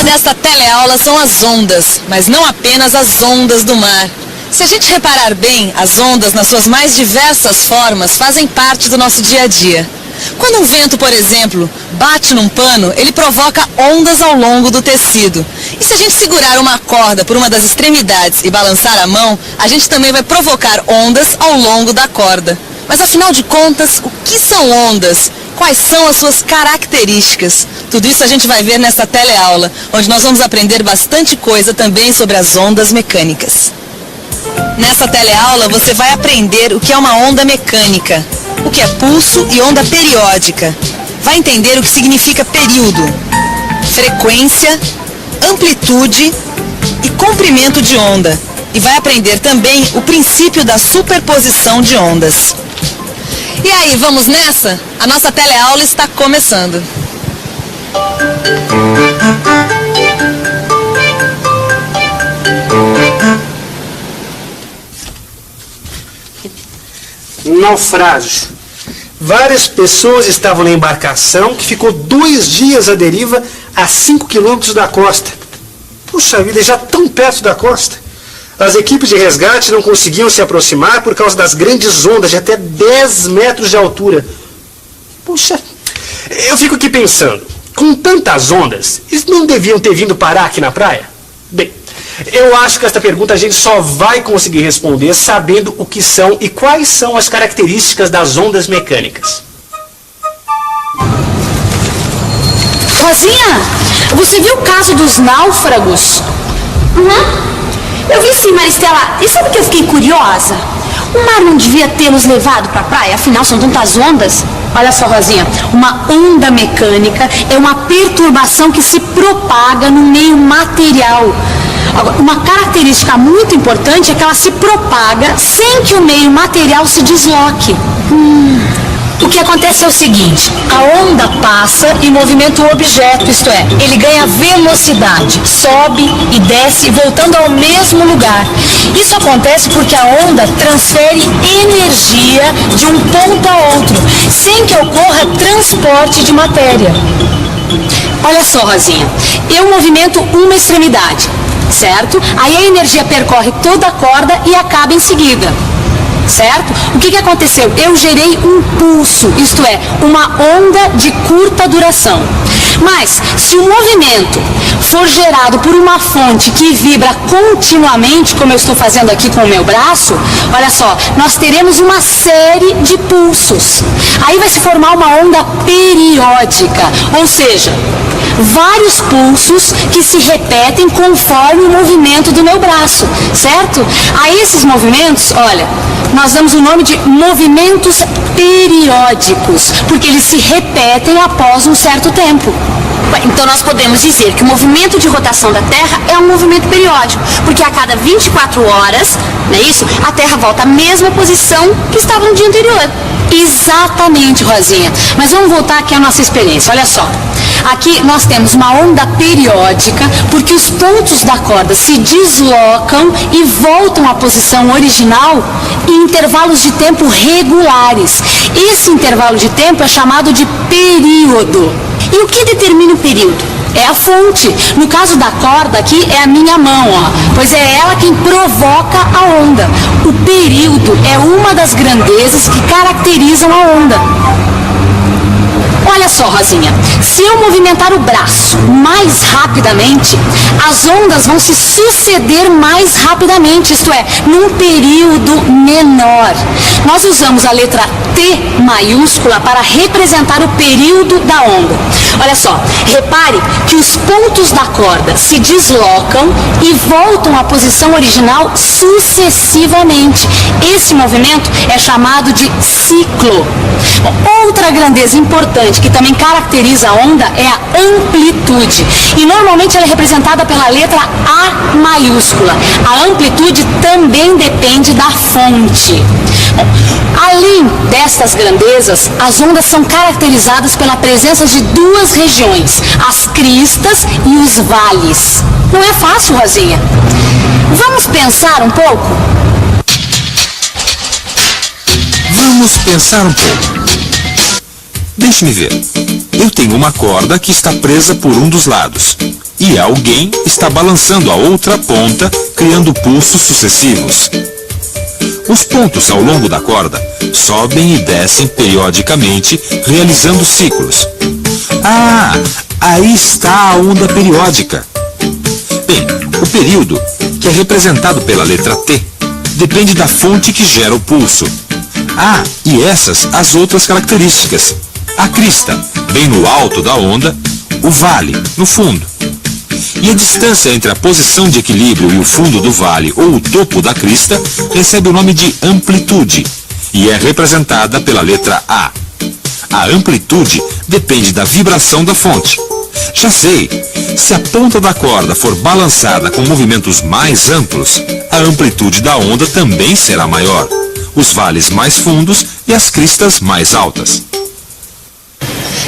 desta teleaula são as ondas, mas não apenas as ondas do mar. Se a gente reparar bem, as ondas, nas suas mais diversas formas, fazem parte do nosso dia a dia. Quando um vento, por exemplo, bate num pano, ele provoca ondas ao longo do tecido. E se a gente segurar uma corda por uma das extremidades e balançar a mão, a gente também vai provocar ondas ao longo da corda. Mas afinal de contas, o que são ondas? Quais são as suas características? Tudo isso a gente vai ver nesta teleaula, onde nós vamos aprender bastante coisa também sobre as ondas mecânicas. Nessa teleaula você vai aprender o que é uma onda mecânica, o que é pulso e onda periódica. Vai entender o que significa período, frequência, amplitude e comprimento de onda. E vai aprender também o princípio da superposição de ondas. E aí, vamos nessa? A nossa teleaula está começando. Naufrágio. Várias pessoas estavam na embarcação que ficou 2 dias à deriva a 5 quilômetros da costa. Puxa vida, já tão perto da costa. As equipes de resgate não conseguiam se aproximar por causa das grandes ondas de até 10 metros de altura. Puxa, eu fico aqui pensando, com tantas ondas, eles não deviam ter vindo parar aqui na praia? Bem, eu acho que esta pergunta a gente só vai conseguir responder sabendo o que são e quais são as características das ondas mecânicas. Rosinha, você viu o caso dos náufragos? Eu vi sim, Maristela. E sabe o que eu fiquei curiosa? O mar não devia ter nos levado para a praia, afinal são tantas ondas. Olha só, Rosinha, uma onda mecânica é uma perturbação que se propaga no meio material. Agora, uma característica muito importante é que ela se propaga sem que o meio material se desloque. O que acontece é o seguinte, a onda passa e movimenta o objeto, isto é, ele ganha velocidade, sobe e desce voltando ao mesmo lugar. Isso acontece porque a onda transfere energia de um ponto a outro, sem que ocorra transporte de matéria. Olha só, Rosinha, eu movimento uma extremidade, certo? Aí a energia percorre toda a corda e acaba em seguida. Certo? O que aconteceu? Eu gerei um pulso, isto é, uma onda de curta duração. Mas, se o movimento for gerado por uma fonte que vibra continuamente, como eu estou fazendo aqui com o meu braço, olha só, nós teremos uma série de pulsos. Aí vai se formar uma onda periódica, ou seja, vários pulsos que se repetem conforme o movimento do meu braço, certo? A esses movimentos, olha, nós damos o nome de movimentos periódicos, porque eles se repetem após um certo tempo. Então nós podemos dizer que o movimento de rotação da Terra é um movimento periódico, porque a cada 24 horas, não é isso? A Terra volta à mesma posição que estava no dia anterior. Exatamente, Rosinha. Mas vamos voltar aqui à nossa experiência, olha só. Aqui nós temos uma onda periódica, porque os pontos da corda se deslocam e voltam à posição original em intervalos de tempo regulares. Esse intervalo de tempo é chamado de período. E o que determina o período? É a fonte. No caso da corda aqui é a minha mão, ó, pois é ela quem provoca a onda. O período é uma das grandezas que caracterizam a onda. Olha só, Rosinha, se eu movimentar o braço mais rapidamente, as ondas vão se suceder mais rapidamente, isto é, num período menor. Nós usamos a letra T maiúscula para representar o período da onda. Olha só, repare que os pontos da corda se deslocam e voltam à posição original sucessivamente. Esse movimento é chamado de ciclo. Outra grandeza importante que também caracteriza a onda é a amplitude. E normalmente ela é representada pela letra A maiúscula. A amplitude também depende da fonte. Além destas grandezas, as ondas são caracterizadas pela presença de duas regiões, as cristas e os vales. Não é fácil, Rosinha? Vamos pensar um pouco? Vamos pensar um pouco. Deixe-me ver. Eu tenho uma corda que está presa por um dos lados. e alguém está balançando a outra ponta, criando pulsos sucessivos. Os pontos ao longo da corda sobem e descem periodicamente, realizando ciclos. Ah, aí está a onda periódica. Bem, o período, que é representado pela letra T, depende da fonte que gera o pulso. Ah, e essas as outras características. A crista, bem no alto da onda, o vale, no fundo. E a distância entre a posição de equilíbrio e o fundo do vale ou o topo da crista recebe o nome de amplitude e é representada pela letra A. A amplitude depende da vibração da fonte. Já sei, se a ponta da corda for balançada com movimentos mais amplos, a amplitude da onda também será maior, os vales mais fundos e as cristas mais altas.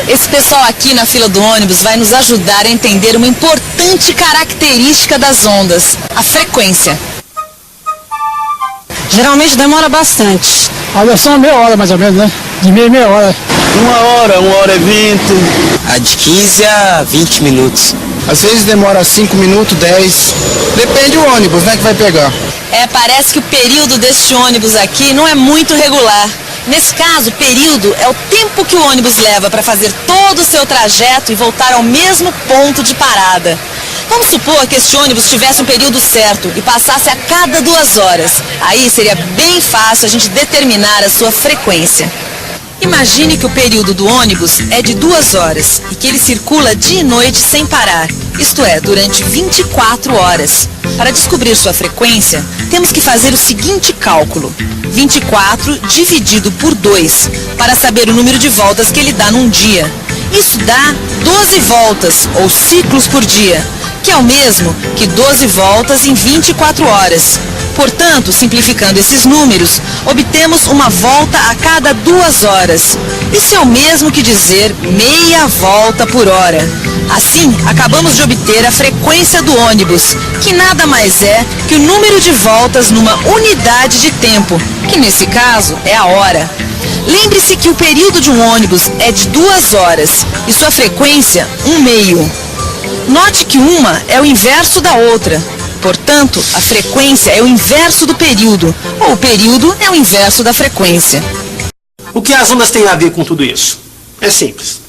Esse pessoal aqui na fila do ônibus vai nos ajudar a entender uma importante característica das ondas, a frequência. Geralmente demora bastante. A versão é meia hora mais ou menos, né? De meia hora. 1 hora e 20. A de 15 a 20 minutos. Às vezes demora 5 minutos, 10. Depende do ônibus, né, que vai pegar. Parece que o período deste ônibus aqui não é muito regular. Nesse caso, o período é o tempo que o ônibus leva para fazer todo o seu trajeto e voltar ao mesmo ponto de parada. Vamos supor que este ônibus tivesse um período certo e passasse a cada 2 horas. Aí seria bem fácil a gente determinar a sua frequência. Imagine que o período do ônibus é de 2 horas e que ele circula dia e noite sem parar, isto é, durante 24 horas. Para descobrir sua frequência, temos que fazer o seguinte cálculo: 24 dividido por 2, para saber o número de voltas que ele dá num dia. Isso dá 12 voltas, ou ciclos por dia, que é o mesmo que 12 voltas em 24 horas. Portanto, simplificando esses números, obtemos uma volta a cada 2 horas. Isso é o mesmo que dizer meia volta por hora. Assim, acabamos de obter a frequência do ônibus, que nada mais é que o número de voltas numa unidade de tempo, que nesse caso é a hora. Lembre-se que o período de um ônibus é de 2 horas e sua frequência 1/2. Note que uma é o inverso da outra. Portanto, a frequência é o inverso do período, ou o período é o inverso da frequência. O que as ondas têm a ver com tudo isso? É simples.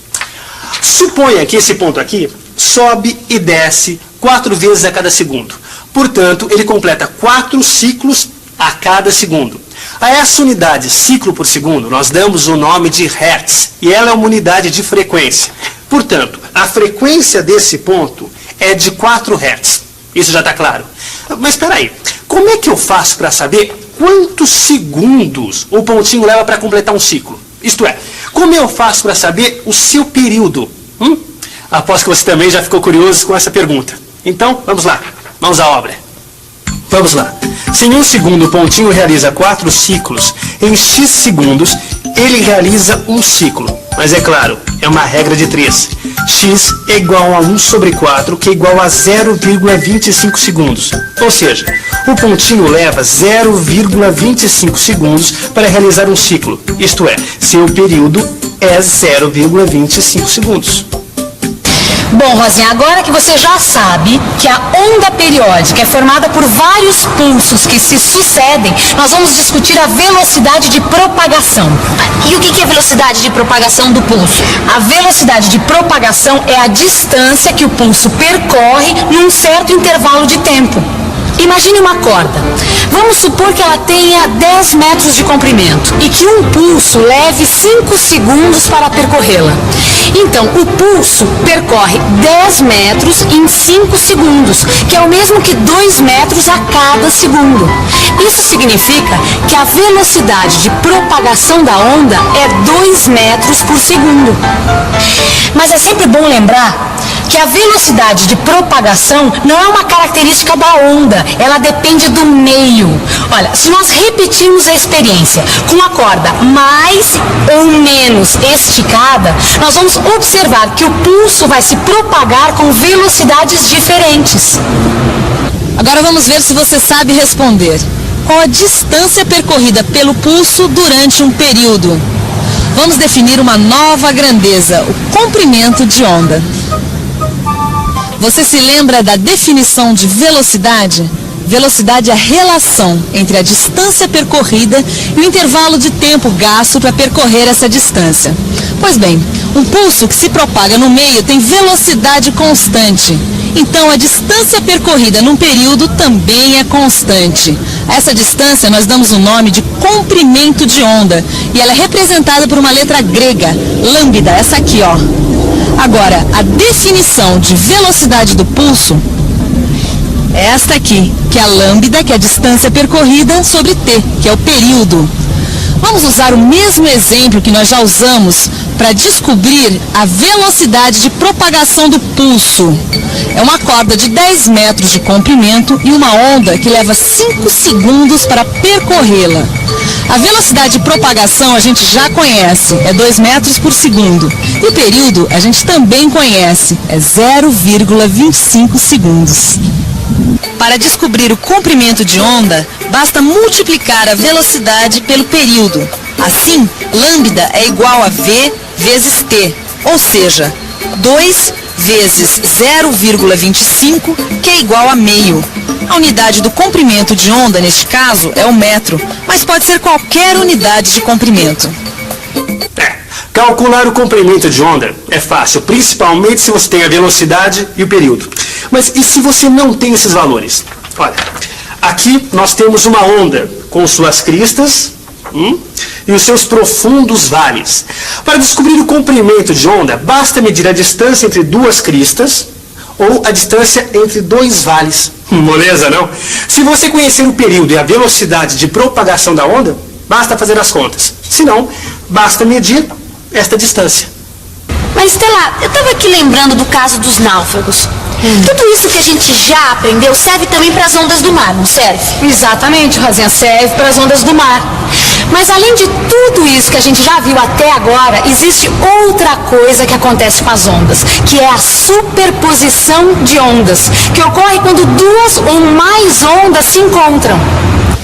Suponha que esse ponto aqui sobe e desce 4 vezes a cada segundo. Portanto, ele completa 4 ciclos a cada segundo. A essa unidade, ciclo por segundo, nós damos o nome de Hertz, e ela é uma unidade de frequência. Portanto, a frequência desse ponto é de 4 Hertz. Isso já está claro. Mas espera aí, como é que eu faço para saber quantos segundos o pontinho leva para completar um ciclo? Isto é, como eu faço para saber o seu período? Aposto que você também já ficou curioso com essa pergunta. Então, vamos lá, mãos à obra. Vamos lá. Se em 1 segundo o pontinho realiza 4 ciclos, em x segundos ele realiza um ciclo. Mas é claro, é uma regra de 3. X é igual a 1 sobre 4, que é igual a 0,25 segundos. Ou seja, o pontinho leva 0,25 segundos para realizar um ciclo. Isto é, seu período é 0,25 segundos. Bom, Rosinha, agora que você já sabe que a onda periódica é formada por vários pulsos que se sucedem, nós vamos discutir a velocidade de propagação. E o que é a velocidade de propagação do pulso? A velocidade de propagação é a distância que o pulso percorre num certo intervalo de tempo. Imagine uma corda. Vamos supor que ela tenha 10 metros de comprimento e que um pulso leve 5 segundos para percorrê-la. Então, o pulso percorre 10 metros em 5 segundos, que é o mesmo que 2 metros a cada segundo. Isso significa que a velocidade de propagação da onda é 2 metros por segundo. Mas é sempre bom lembrar que a velocidade de propagação não é uma característica da onda, ela depende do meio. Olha, se nós repetirmos a experiência com a corda mais ou menos esticada, nós vamos observar que o pulso vai se propagar com velocidades diferentes. Agora vamos ver se você sabe responder. Qual a distância percorrida pelo pulso durante um período? Vamos definir uma nova grandeza, o comprimento de onda. Você se lembra da definição de velocidade? Velocidade é a relação entre a distância percorrida e o intervalo de tempo gasto para percorrer essa distância. Pois bem, um pulso que se propaga no meio tem velocidade constante. Então, a distância percorrida num período também é constante. A essa distância nós damos o nome de comprimento de onda e ela é representada por uma letra grega, lambda, essa aqui, ó. Agora, a definição de velocidade do pulso é esta aqui, que é a lambda, que é a distância percorrida, sobre t, que é o período. Vamos usar o mesmo exemplo que nós já usamos para descobrir a velocidade de propagação do pulso. É uma corda de 10 metros de comprimento e uma onda que leva 5 segundos para percorrê-la. A velocidade de propagação a gente já conhece, é 2 metros por segundo. E o período a gente também conhece, é 0,25 segundos. Para descobrir o comprimento de onda, basta multiplicar a velocidade pelo período. Assim, lambda é igual a v vezes t, ou seja, 2 vezes 0,25, que é igual a meio. A unidade do comprimento de onda, neste caso, é o metro, mas pode ser qualquer unidade de comprimento. Calcular o comprimento de onda é fácil, principalmente se você tem a velocidade e o período. Mas e se você não tem esses valores? Olha, aqui nós temos uma onda com suas cristas e os seus profundos vales. Para descobrir o comprimento de onda, basta medir a distância entre duas cristas ou a distância entre dois vales. Moleza, não? Se você conhecer o período e a velocidade de propagação da onda, basta fazer as contas. Se não, basta medir esta distância. Mas, Estela, eu estava aqui lembrando do caso dos náufragos. Tudo isso que a gente já aprendeu serve também para as ondas do mar, não serve? Exatamente, Rosinha, serve para as ondas do mar. Mas além de tudo isso que a gente já viu até agora, existe outra coisa que acontece com as ondas, que é a superposição de ondas, que ocorre quando duas ou mais ondas se encontram.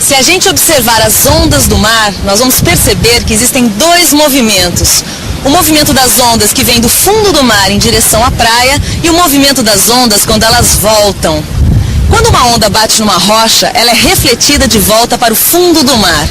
Se a gente observar as ondas do mar, nós vamos perceber que existem dois movimentos. O movimento das ondas que vem do fundo do mar em direção à praia e o movimento das ondas quando elas voltam. Quando uma onda bate numa rocha, ela é refletida de volta para o fundo do mar.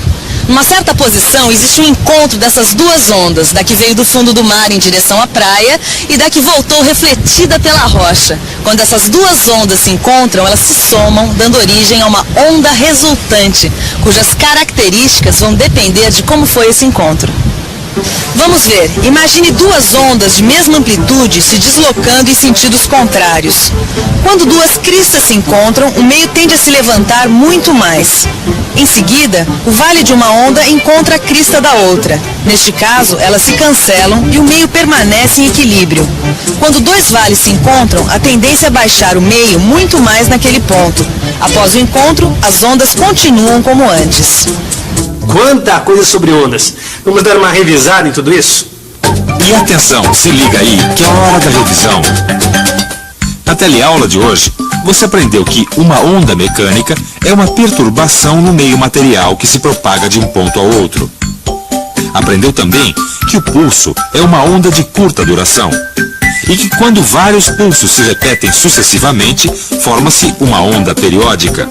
Numa certa posição, existe um encontro dessas duas ondas, da que veio do fundo do mar em direção à praia e da que voltou refletida pela rocha. Quando essas duas ondas se encontram, elas se somam, dando origem a uma onda resultante, cujas características vão depender de como foi esse encontro. Vamos ver, imagine duas ondas de mesma amplitude se deslocando em sentidos contrários. Quando duas cristas se encontram, o meio tende a se levantar muito mais. Em seguida, o vale de uma onda encontra a crista da outra. Neste caso, elas se cancelam e o meio permanece em equilíbrio. Quando dois vales se encontram, a tendência é baixar o meio muito mais naquele ponto. Após o encontro, as ondas continuam como antes. Quanta coisa sobre ondas! Vamos dar uma revisada em tudo isso? E atenção, se liga aí, que é a hora da revisão. Na teleaula de hoje, você aprendeu que uma onda mecânica é uma perturbação no meio material que se propaga de um ponto ao outro. Aprendeu também que o pulso é uma onda de curta duração e que quando vários pulsos se repetem sucessivamente, forma-se uma onda periódica.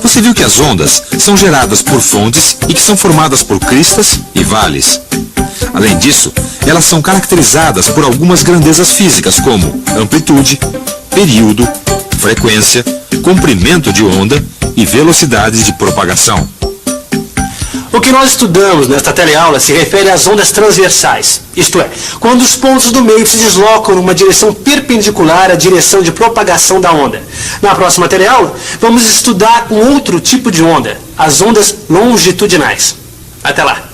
Você viu que as ondas são geradas por fontes e que são formadas por cristas e vales. Além disso, elas são caracterizadas por algumas grandezas físicas como amplitude, período, frequência, comprimento de onda e velocidade de propagação. O que nós estudamos nesta teleaula se refere às ondas transversais, isto é, quando os pontos do meio se deslocam numa direção perpendicular à direção de propagação da onda. Na próxima teleaula, vamos estudar um outro tipo de onda, as ondas longitudinais. Até lá!